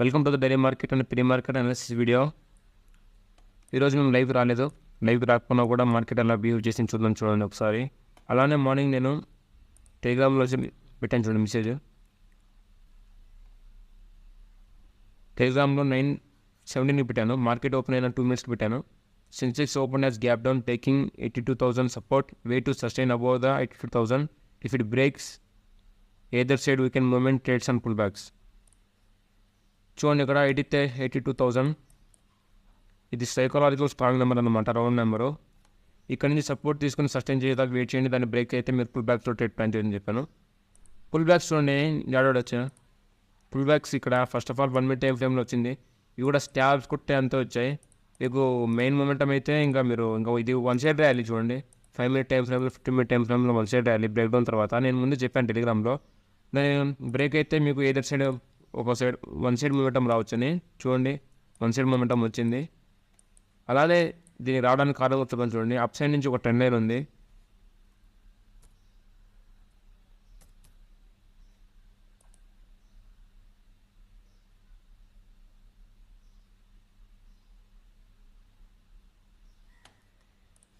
Welcome to the daily market and pre market analysis video. ఈరోజు మేము live రాలేదు. Live రాకపోయినా కూడా మార్కెట్ ఎలా బిహేవ్ చేసి చూడండి ఒకసారి. అలానే మార్నింగ్ నేను టెలిగ్రామ్లో పెట్టాను చూడండి మెసేజ్. టెలిగ్రామ్లో 9:17 పెట్టాను. మార్కెట్ ఓపెన్ అయిన 2 minutes పెట్టాను. Sensex open as gap down taking 82,000 support, way to sustain above the 82,000. If it breaks either side we can movement trades and pull backs. చూడండి ఇక్కడ 82,000 ఇది సైకలాజికల్ స్ట్రాంగ్ నెంబర్ అనమాట, round number. ఇక్కడ నుంచి support తీసుకుని sustain చేయడానికి wait చేయండి. దాన్ని బ్రేక్ అయితే మీరు పుల్ బ్యాక్స్లో ట్రేడ్ ప్లాన్ చేయని చెప్పాను. పుల్ బ్యాక్స్ చూడండి వచ్చా. పుల్ బ్యాక్స్ ఇక్కడ first of all 1 minute time ఫ్రేమ్లో వచ్చింది. ఇవి కూడా స్టాబ్స్ కొట్టే అంతా వచ్చాయి. మీకు మెయిన్ మొమెంటం అయితే ఇంకా ఇది 1 side ర్యాలీ చూడండి. 5 minute టైం ఫ్రేమ్లో 15 minute టైం ఫ్రేమ్లో 1 side ర్యాలీ బ్రేక్ డౌన్ తర్వాత నేను ముందు చెప్పాను టెలిగ్రామ్లో. నేను బ్రేక్ అయితే మీకు ఏదర్ సైడ్ ఒక సైడ్ 1 side మొమెంటం రావచ్చని. చూడండి 1 side మొమెంటం వచ్చింది. అలానే దీనికి రావడానికి కారణం వస్తుందని చూడండి. అప్ సైడ్ నుంచి ఒక ట్రెండ్ లైన్ ఉంది.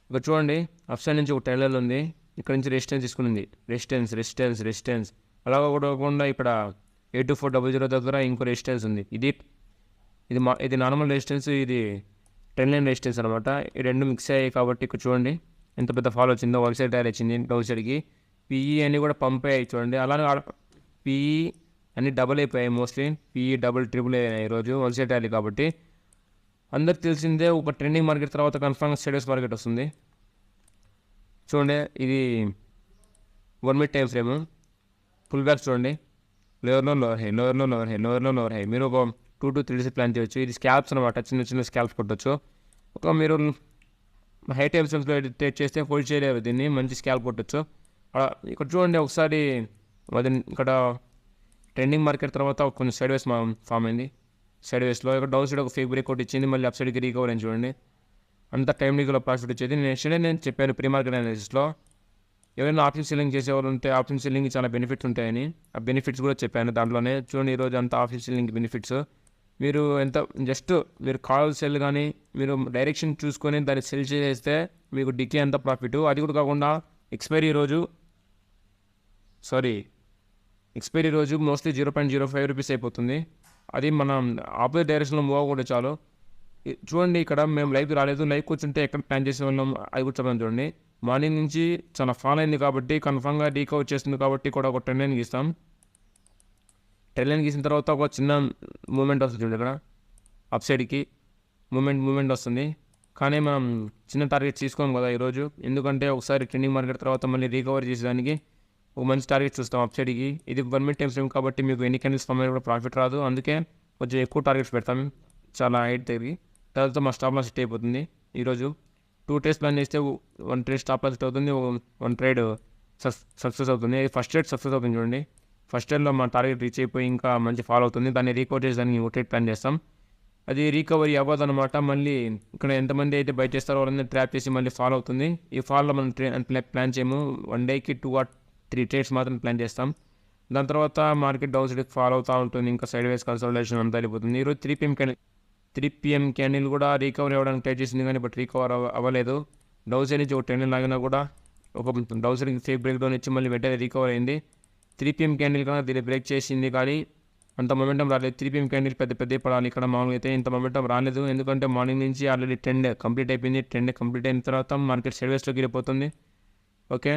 ఇక్కడ చూడండి అప్ సైడ్ నుంచి ఒక ట్రెండ్ లైన్ ఉంది. ఇక్కడ నుంచి రెసిస్టెన్స్ తీసుకునింది. రెసిస్టెన్స్ అలాగా కూడా ఇక్కడ 82400 దగ్గర ఇంకో రెసిస్టెన్స్ ఉంది. ఇది నార్మల్ రెసిస్టెన్స్, ఇది ట్రెండ్ లైన్ రెసిస్టెన్స్ అనమాట. ఈ రెండు మిక్స్ అయ్యాయి కాబట్టి ఇక్కడ చూడండి ఎంత పెద్ద ఫాల్ వచ్చిందో. 1 side ర్యాలీ వచ్చింది డౌన్ సైడ్కి. పిఈ అన్నీ కూడా పంప్ అయ్యాయి చూడండి. అలానే పిఈ అన్నీ డబుల్ అయిపోయాయి. మోస్ట్లీ పిఈ డబుల్ ట్రిపుల్ అయ్యాయి ఈరోజు 1 side ర్యాలీ కాబట్టి. అందరికి తెలిసిందే ఒక ట్రెండింగ్ మార్కెట్ తర్వాత కన్ఫర్మ్గా స్టేటస్ మార్కెట్ వస్తుంది. చూడండి ఇది 1 minute time frame. Pull back చూడండి, లోవర్లో లోవర్ హై. మీరు ఒక 2 to 3 days ప్లాన్ చేయొచ్చు. ఇది స్కాల్ప్స్ అనమాట, చిన్న స్కాల్ప్స్ కొట్టచ్చు. ఒక మీరు హై టైమ్ ఫ్రేమ్స్లో ట్రేడ్ చేస్తే హోల్డ్ చేయలేరు దీన్ని, మంచి స్కాల్ప్ కొట్టచ్చు. ఇక్కడ చూడండి ఒకసారి ఇక్కడ ట్రెండింగ్ మార్కెట్ తర్వాత కొంచెం సైడ్ వేస్ ఫామ్ అయింది. సైడ్ వేస్లో ఇక్కడ డౌన్ సైడ్ ఒక ఫేక్ బ్రేక్ ఒకటి ఇచ్చింది, మళ్ళీ అప్ సైడ్కి రీకవర్ అని చూడండి. అంత టైం నీకు ప్రాఫిట్ వచ్చేది. నేను చెప్పాను ప్రీ మార్కెట్ అనాలిసిస్లో. ఎవరైనా ఆప్షన్ సెల్లింగ్ చేసేవాళ్ళు ఉంటే ఆప్షన్ సెల్లింగ్ చాలా బెనిఫిట్స్ ఉంటాయని, ఆ బెనిఫిట్స్ కూడా చెప్పాను దాంట్లోనే. చూడండి ఈరోజు అంతా ఆప్షన్ సెల్లింగ్ బెనిఫిట్స్. మీరు మీరు కాల్ సెల్ కానీ మీరు డైరెక్షన్ చూసుకొని దాన్ని సెల్ చేస్తే మీకు డికే ఎంత ప్రాఫిట్. అది కూడా కాకుండా ఎక్స్పైరీ రోజు మోస్ట్లీ 0.05 రూపీస్ అయిపోతుంది. అది మనం ఆపోజిట్ డైరెక్షన్లో మూవ్ అవ్వకుండా చాలు. చూడండి ఇక్కడ మేము లైవ్ రాలేదు. లైవ్ కూర్చుంటే ఎక్కడ ప్లాన్ చేసే వాళ్ళం అది కూడా చెప్పాను చూడండి. మార్నింగ్ నుంచి చాలా ఫాల్ అయింది కాబట్టి కన్ఫామ్గా డీకవర్ చేస్తుంది కాబట్టి కూడా ఒక ట్రెండ్ లైన్ గీస్తాం. ట్రెండ్ లైన్ గీసిన తర్వాత ఒక చిన్న మూమెంట్ వస్తుంది చూడండి. ఇక్కడ అప్ సైడ్కి మూమెంట్ వస్తుంది. కానీ మనం చిన్న టార్గెట్ తీసుకోము కదా ఈరోజు, ఎందుకంటే ఒకసారి ట్రెండింగ్ మార్కెట్ తర్వాత మళ్ళీ రీకవర్ చేసేదానికి ఒక మంచి టార్గెట్ చూస్తాం అప్ సైడ్కి. ఇది 1 minute టైం ఫ్రేమ్ కాబట్టి మీకు ఎన్ని క్యాండిల్స్ ఫామ్ అయినా కూడా ప్రాఫిట్ రాదు. అందుకే కొంచెం ఎక్కువ టార్గెట్స్ పెడతాం చాలా హైట్ దగ్గర. తర్వాత మా స్టాప్ లాస్ హిట్ అయిపోతుంది. ఈరోజు 2 trades ప్లాన్ చేస్తే 1 trade స్టాప్ లాస్ హిట్ అవుతుంది, 1 trade సక్సెస్ అవుతుంది. ఫస్ట్ ట్రేడ్ సక్సెస్ అవుతుంది చూడండి. ఫస్ట్ ట్రేడ్లో మా టార్గెట్ రీచ్ అయిపోయి ఇంకా మంచి ఫాల్ అవుతుంది. దాన్ని రీకవర్ చేసేదానికి ఒక ట్రేడ్ ప్లాన్ చేస్తాం. అది రీకవరీ అవ్వదు అనమాట. మళ్ళీ ఇక్కడ ఎంతమంది అయితే బై చేస్తారో వాళ్ళని ట్రాప్ చేసి మళ్ళీ ఫాల్ అవుతుంది. ఈ ఫాల్లో మనం ప్లాన్ చేయము. 1 dayకి 2 or 3 trades మాత్రం ప్లాన్ చేస్తాం. దాని తర్వాత మార్కెట్ డౌన్ సైడ్కి ఫాల్ అవుతూ ఉంటుంది. ఇంకా సైడ్ వేస్ కన్సల్టేషన్ అంతా వెళ్ళిపోతుంది. ఈరోజు 3 PM క్యాండిల్ కూడా రీకవర్ అవ్వడానికి ట్రై చేసింది కానీ బట్ రీకవర్ అవ్వలేదు. డౌన్ సైడ్ నుంచి ఒక ట్రెండ్ లాగినా కూడా ఒక డౌన్ సైడ్కి ఫేక్ బ్రేక్ డౌన్ ఇచ్చి మళ్ళీ వెంటనే రీకవర్ అయింది. 3 PM క్యాండిల్ కన్నా దీన్ని బ్రేక్ చేసింది కానీ అంత మొమెంటం రాలేదు. 3 PM క్యాండిల్ పెద్ద పడాలి. ఇక్కడ మామూలుగా అయితే ఇంత మొమెంటం రాలేదు, ఎందుకంటే మార్నింగ్ నుంచి ఆల్రెడీ ట్రెండ్ కంప్లీట్ అయిపోయింది. ట్రెండ్ కంప్లీట్ అయిన తర్వాత మార్కెట్ సైడ్ వేస్లోకి వెళ్ళిపోతుంది. ఓకే,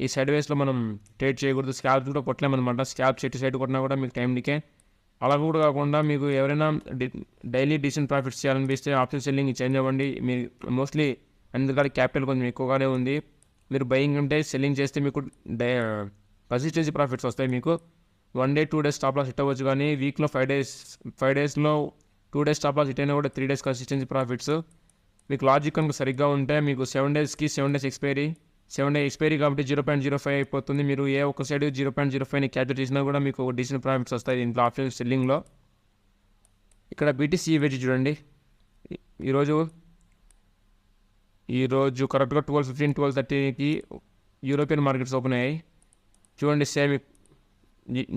ఈ సైడ్ వేస్లో మనం ట్రేడ్ చేయకూడదు. స్కాల్ప్స్ కూడా కొట్టలేమన్నమాట. స్కాల్ప్స్ ఎటు సైడ్ కొట్టినా కూడా మీకు టైం నీకే. అలా కూడా కాకుండా మీకు ఎవరైనా డైలీ డీసెంట్ ప్రాఫిట్స్ చేయాలనిపిస్తే ఆప్షన్ సెల్లింగ్ చేంజ్ అవ్వండి. మీరు మోస్ట్లీ అందుకని క్యాపిటల్ కొంచెం ఎక్కువగానే ఉంది. మీరు బయింగ్ ఉంటే సెల్లింగ్ చేస్తే మీకు కన్సిస్టెన్సీ ప్రాఫిట్స్ వస్తాయి. మీకు 1 day 2 days stop loss hit అవ్వచ్చు, కానీ వీక్లో 5 daysలో 2 days స్టాప్ లాస్ హిట్ అయినా కూడా 3 days కన్సిస్టెన్సీ ప్రాఫిట్స్. మీకు లాజిక్ కనుక సరిగ్గా ఉంటే మీకు 7 daysకి 7 days ఎక్స్పైరీ కాబట్టి 0.05 అయిపోతుంది. మీరు ఏ ఒక్క సైడ్ 0.05ని క్యాప్చర్ చేసినా కూడా మీకు డీసెంట్ ప్రాఫిట్స్ వస్తాయి దీంట్లో ఆప్షన్ సెల్లింగ్లో. ఇక్కడ బీటీసీ వెజ్ చూడండి. ఈరోజు కరెక్ట్గా 12:15 12:30కి యూరోపియన్ మార్కెట్స్ ఓపెన్ అయ్యాయి చూడండి. సేమ్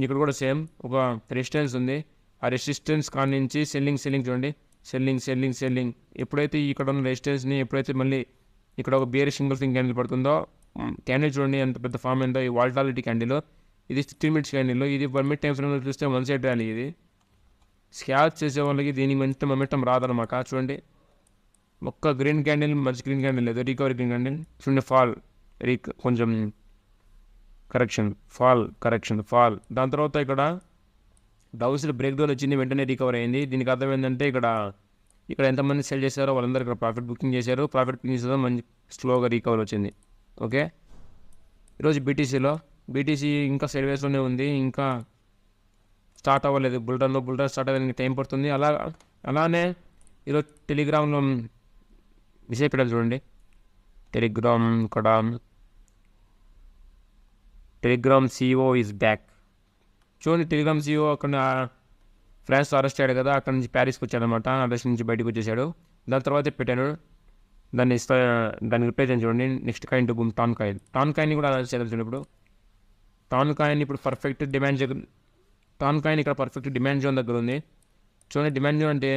ఇక్కడ కూడా సేమ్ ఒక రెసిస్టెన్స్ ఉంది. ఆ రెసిస్టెన్స్ కాడి నుంచి సెల్లింగ్ చూడండి, సెల్లింగ్ ఎప్పుడైతే ఇక్కడ ఉన్న రెసిస్టెన్స్ని ఎప్పుడైతే మళ్ళీ ఇక్కడ ఒక బేర్ సింగిల్ ఫింగ్ క్యాండిల్ పడుతుందో, క్యాండిల్ చూడండి ఎంత పెద్ద ఫామ్ ఏందో. ఈ వాల్టాలిటీ క్యాండిల్, ఇది 15 minutes క్యాండిల్, ఇది 1 minute టైం ఫ్రేమ్లో చూస్తే వన్ సైడ్ ర్యాలీ. ఇది స్కాల్ప్ చేసే వాళ్ళకి దీనికి మంచి మొమెంటం రాదనమాట. చూడండి ఒక్క గ్రీన్ క్యాండిల్, మంచి గ్రీన్ క్యాండిల్ లేదు, రికవరీ గ్రీన్ క్యాండిల్ చూడండి, ఫాల్ కొంచెం కరెక్షన్ ఫాల్. దాని తర్వాత ఇక్కడ డౌన్సైడ్ బ్రేక్ డౌన్ వచ్చింది, వెంటనే రికవర్ అయింది. దీనికి అర్థం ఏంటంటే ఇక్కడ ఎంతమంది సెల్ చేశారో వాళ్ళందరూ ఇక్కడ ప్రాఫిట్ బుకింగ్ చేశారు. ప్రాఫిట్ బుకింగ్ చేసేదో మంచి స్లోగా రికవర్ వచ్చింది. ఓకే, ఈరోజు బీటీసీ ఇంకా సైడ్ వేస్లోనే ఉంది, ఇంకా స్టార్ట్ అవ్వలేదు. బుల్రన్ స్టార్ట్ అవ్వడానికి టైం పడుతుంది. అలానే ఈరోజు టెలిగ్రామ్లో విషయపడాలి చూడండి. Telegram CEO is back. చూడండి టెలిగ్రామ్ CEO అక్కడ ఫ్రాన్స్లో అరెస్ట్ అయ్యాడు కదా, అక్కడ నుంచి ప్యారిస్కి వచ్చాడనమాట. అరెస్ట్ నుంచి బయటకు వచ్చేసాడు. దాని తర్వాత పెట్టాను దాన్ని రిప్లై చేయండి చూడండి. Next coin to boom tan coin కూడా అరెస్ట్ చేయాలి చూడండి. ఇప్పుడు టాన్ కాయిన్ ఇక్కడ పర్ఫెక్ట్ డిమాండ్ జోన్ దగ్గర ఉంది. చూడండి డిమాండ్ జోన్ అంటే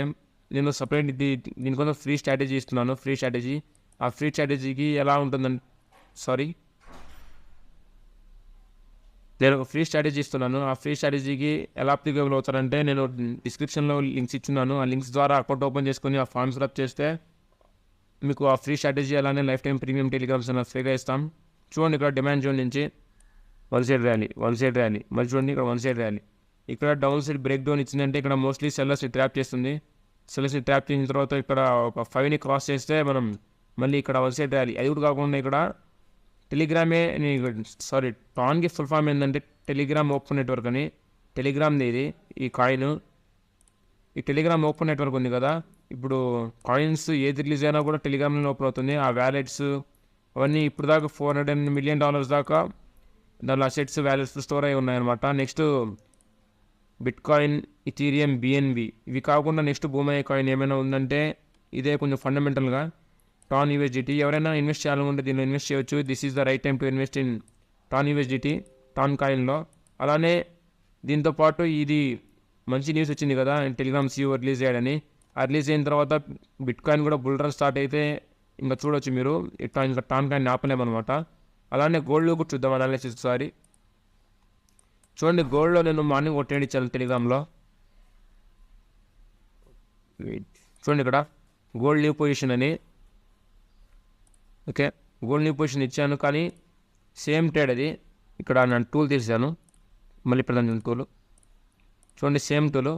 నేను సపరేట్ దీనికోసం ఫ్రీ స్ట్రాటజీ ఇస్తున్నాను. ఆ ఫ్రీ స్ట్రాటజీకి ఎలా ఉంటుందంటే నేను ఒక ఫ్రీ స్ట్రాటజీ ఇస్తున్నాను. ఆ ఫ్రీ స్ట్రాటజీకి ఎలా అప్లికేబుల్ అవుతారంటే, నేను డిస్క్రిప్షన్లో లింక్స్ ఇచ్చున్నాను. ఆ లింక్స్ ద్వారా అకౌంట్ ఓపెన్ చేసుకొని ఆ ఫార్మ్స్ ఫిల్అప్ చేస్తే మీకు ఆ ఫ్రీ స్ట్రాటజీ అలానే లైఫ్ టైం ప్రీమియం టెలిగ్రామ్స్ అన్న ఫ్రీగా ఇస్తాం. చూడండి ఇక్కడ డిమాండ్ జోన్ నుంచి వన్ సైడ్ ర్యాలీ, మళ్ళీ చూడండి ఇక్కడ వన్ సైడ్ ర్యాలీ. ఇక్కడ డౌన్ సైడ్ బ్రేక్ డౌన్ ఇచ్చిందంటే ఇక్కడ మోస్ట్లీ సెల్లర్స్ని ట్రాప్ చేస్తుంది. సెల్లర్స్ని ట్రాప్ చేసిన తర్వాత ఇక్కడ ఒక 5ని క్రాస్ చేస్తే మనం మళ్ళీ ఇక్కడ వన్ సైడ్ ర్యాలీ. అది కూడా కాకుండా ఇక్కడ టాన్కి ఫుల్ ఫామ్ ఏంటంటే టెలిగ్రామ్ ఓపెన్ నెట్వర్క్ అని. టెలిగ్రామ్ది ఇది ఈ కాయిన్. ఈ టెలిగ్రామ్ ఓపెన్ నెట్వర్క్ ఉంది కదా, ఇప్పుడు కాయిన్స్ ఏది రిలీజ్ అయినా కూడా టెలిగ్రామ్లో ఓపెన్ అవుతుంది. ఆ వ్యాలెట్స్ అవన్నీ ఇప్పుడు దాకా $400 million దాకా దానిలో అసెట్స్ వ్యాలెట్స్ స్టోర్ అయి ఉన్నాయన్నమాట. నెక్స్ట్ బిట్కాయిన్, ఇథీరియం, BNB ఇవి కాకుండా నెక్స్ట్ భూమయ్య కాయిన్ ఏమైనా ఉందంటే ఇదే కొంచెం ఫండమెంటల్గా టాన్ USDT. ఎవరైనా ఇన్వెస్ట్ చేయాలనుకుంటే దీనిలో ఇన్వెస్ట్ చేయవచ్చు. This is the right time to invest in TON USDT, TON కాయిన్లో. అలానే దీంతోపాటు ఇది మంచి న్యూస్ వచ్చింది కదా, టెలిగ్రామ్ CEO రిలీజ్ అయ్యాడని. ఆ రిలీజ్ అయిన తర్వాత బిట్కాయిన్ కూడా బుల్ రన్ స్టార్ట్ అయితే ఇంకా చూడవచ్చు మీరు. ఇంకా టాన్ కాయిన్ ఆపలేమన్నమాట. అలానే గోల్డ్లో కూడా చూద్దాం అనాలిసిస్ ఒకసారి. చూడండి గోల్డ్లో నేను మార్నింగ్ ఒక ట్రేడ్ ఇచ్చాను టెలిగ్రామ్లో. చూడండి ఇక్కడ గోల్డ్ న్యూ పొజిషన్ అని. ఓకే, గోల్డ్ న్యూ పొజిషన్ ఇచ్చాను, కానీ సేమ్ ట్రేడ్ అది. ఇక్కడ నేను టూల్ తీసాను, మళ్ళీ ఇప్పుడు దాని టూల్ చూడండి, సేమ్ టూల్.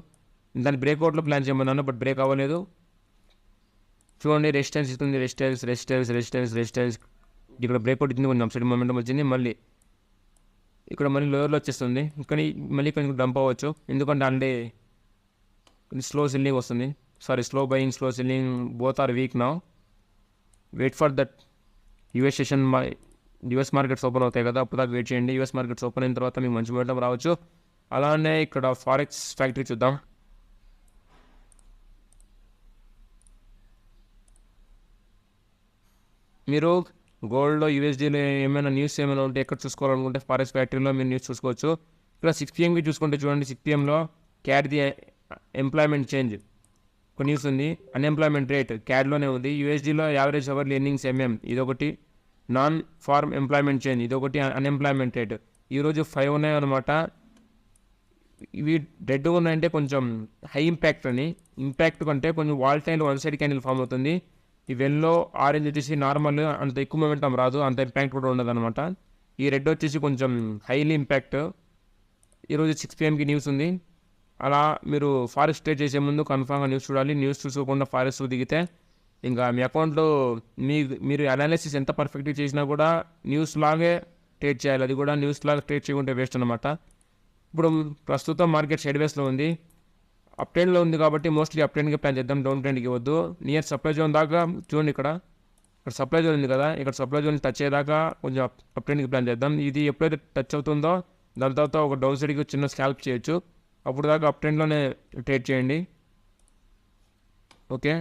దాన్ని బ్రేక్అవుట్లో ప్లాన్ చేయమన్నాను, బట్ బ్రేక్ అవ్వలేదు. చూడండి రెసిస్టెన్స్ ఇస్తుంది, రెసిస్టెన్స్. ఇక్కడ బ్రేక్అవుట్ ఇచ్చింది, కొంచెం సైడ్ మొమెంటం వచ్చింది. మళ్ళీ ఇక్కడ మళ్ళీ లోయర్లో వచ్చేస్తుంది, కానీ మళ్ళీ కొంచెం డంప్ అవ్వచ్చు. ఎందుకంటే అంటే స్లో సెల్లింగ్ వస్తుంది. Slow buying, slow selling both are weak now. Wait for that US markets open అవుతాయి కదా, అప్పుడు దాకా వెయిట్ చేయండి. యుఎస్ మార్కెట్స్ ఓపెన్ అయిన తర్వాత మీకు మంచి మొమెంటం రావచ్చు. అలానే ఇక్కడ ఫారెక్స్ ఫ్యాక్టరీ చూద్దాం. మీరు గోల్డ్లో USDలో ఏమైనా న్యూస్ ఏమైనా ఉంటే ఎక్కడ చూసుకోవాలనుకుంటే ఫారెక్స్ ఫ్యాక్టరీలో మీరు న్యూస్ చూసుకోవచ్చు. ఇక్కడ 6 PM చూసుకుంటే చూడండి, 6 PMలో క్యాడ్ ది ఎంప్లాయ్మెంట్ చేంజ్ ఒక న్యూస్ ఉంది. అన్ఎంప్లాయ్మెంట్ రేట్ క్యాడ్లోనే ఉంది. USDలో యావరేజ్ అవర్లీ ఎర్నింగ్స్ ఇదొకటి. నాన్ ఫార్మ్ ఎంప్లాయ్మెంట్ చేంజ్ ఇదొకటి. అన్ఎంప్లాయ్మెంట్ రేట్ ఈరోజు 5 ఉన్నాయన్నమాట. ఇవి రెడ్ ఉన్నాయంటే కొంచెం హై ఇంపాక్ట్ అని. ఇంపాక్ట్ కంటే కొంచెం volatile one side candle form అవుతుంది. ఈ వెల్లో ఆరెంజ్ వచ్చేసి నార్మల్, అంత ఎక్కువ మొమెంటం రాదు, అంత ఇంపాక్ట్ కూడా ఉండదు అనమాట. ఈ రెడ్ వచ్చేసి కొంచెం హైలీ ఇంపాక్ట్. ఈరోజు 6 PMకి న్యూస్ ఉంది. అలా మీరు ఫారెస్ట్ ట్రేడ్ చేసే ముందు కన్ఫామ్గా న్యూస్ చూడాలి. న్యూస్ చూసుకోకుండా ఫారెస్ట్ దిగితే ఇంకా మీ అకౌంట్లో మీరు అనాలిసిస్ ఎంత పర్ఫెక్ట్గా చేసినా కూడా న్యూస్ లాగే ట్రేడ్ చేయాలి. అది కూడా న్యూస్ లాగా ట్రేడ్ చేయకుంటే వేస్ట్ అనమాట. ఇప్పుడు ప్రస్తుతం మార్కెట్ సైడ్ వేస్లో ఉంది, అప్ ట్రెండ్లో ఉంది కాబట్టి మోస్ట్లీ అప్ ట్రెండ్కి ప్లాన్ చేద్దాం, డౌన్ ట్రెండ్కి ఇవ్వద్దు. నియర్ సప్లై జోన్ దాకా చూడండి, ఇక్కడ సప్లై జోన్ ఉంది కదా, ఇక్కడ సప్లై జోన్ టచ్ అయ్యేదాకా కొంచెం అప్ ట్రెండ్కి ప్లాన్ చేద్దాం. ఇది ఎప్పుడైతే టచ్ అవుతుందో దాని తర్వాత ఒక డౌన్ సైడ్కి చిన్న స్కాల్ప్ చేయొచ్చు. అప్పుడు దాకా అప్ ట్రెండ్లోనే ట్రేడ్ చేయండి. ఓకే,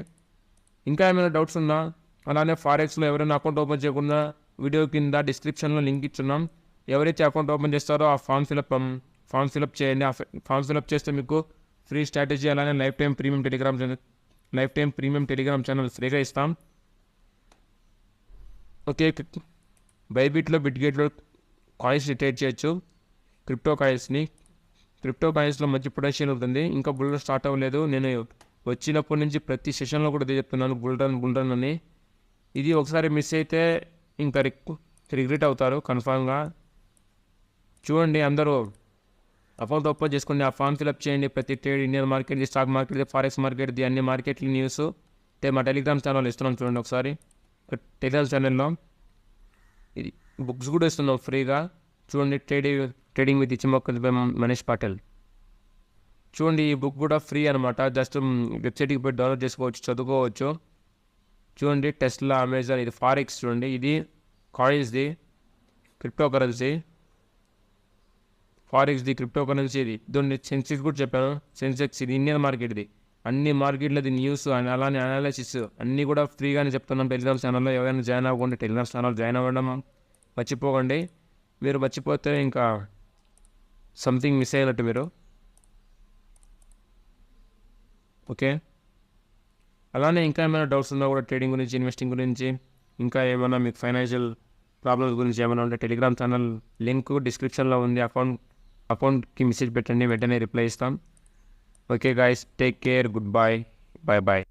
ఇంకా ఏమైనా డౌట్స్ ఉన్నా అలానే ఫారెక్స్లో ఎవరైనా అకౌంట్ ఓపెన్ చేయకుండా వీడియో కింద డిస్క్రిప్షన్లో లింక్ ఇచ్చున్నాం. ఎవరైతే అకౌంట్ ఓపెన్ చేస్తారో ఆ ఫామ్ ఫిలప్ చేయండి. ఆ ఫామ్ ఫిలప్ చేస్తే మీకు ఫ్రీ స్ట్రాటజీ, అలానే life time premium Telegram channel ఫ్రీగా ఇస్తాం. ఓకే, బైబిట్లో బిట్గేట్లో కాయిన్స్ ట్రేడ్ చేయొచ్చు. క్రిప్టో కాయిన్స్లో మంచి పొటెన్షియల్ ఉంటుంది. ఇంకా బుల్ రన్ స్టార్ట్ అవ్వలేదు. నేను వచ్చినప్పటి నుంచి ప్రతి సెషన్లో కూడా ఇదే చెప్తున్నాను, బుల్ రన్ అని. ఇది ఒకసారి మిస్ అయితే ఇంకా రిగ్రెట్ అవుతారు కన్ఫామ్గా. చూడండి, అందరూ అకౌంట్ ఓపెన్ చేసుకోండి, ఆ ఫామ్ ఫిల్అప్ చేయండి. ప్రతి trade, Indian market, stock market, forex market, అన్ని మార్కెట్ల న్యూస్ మా టెలిగ్రామ్ ఛానల్ ఇస్తున్నాం. చూడండి ఒకసారి, టెలిగ్రామ్ ఛానల్లో ఇది బుక్స్ కూడా ఇస్తున్నాం ఫ్రీగా. చూడండి, trading with Ichimoku by Manish Patil. చూడండి, ఈ బుక్ కూడా ఫ్రీ అనమాట. జస్ట్ వెబ్సైట్కి పోయి డౌన్లోడ్ చేసుకోవచ్చు, చదువుకోవచ్చు. చూడండి, టెస్లా, అమెజాన్, ఇది ఫారెక్స్. చూడండి, ఇది కాయిన్స్ది, క్రిప్టో కరెన్సీ. ఫారెక్స్ది, క్రిప్టో కరెన్సీ. ఇది దీన్ని సెన్సెక్స్ కూడా చెప్పాను. సెన్సెక్స్ ఇది ఇండియన్ మార్కెట్ది. అన్ని మార్కెట్లది న్యూస్, అలానే అనాలిసిస్ అన్నీ కూడా ఫ్రీగానే చెప్తున్నాం టెలిగ్రామ్ ఛానల్లో. ఎవరైనా జాయిన్ అవ్వకుండా టెలిగ్రామ్ ఛానల్ జాయిన్ అవ్వడం మర్చిపోకండి. మీరు మర్చిపోతే ఇంకా సంథింగ్ మిస్ అయినట్టు మీరు. ఓకే, అలానే ఇంకా ఏమైనా డౌట్స్ ఉన్నా కూడా ట్రేడింగ్ గురించి, ఇన్వెస్టింగ్ గురించి, ఇంకా ఏమైనా మీకు ఫైనాన్షియల్ ప్రాబ్లమ్స్ గురించి ఏమైనా ఉంటే టెలిగ్రామ్ ఛానల్ లింక్ డిస్క్రిప్షన్లో ఉంది. అకౌంట్కి మెసేజ్ పెట్టండి, వెంటనే రిప్లై ఇస్తాం. Okay guys, take care, good bye, bye.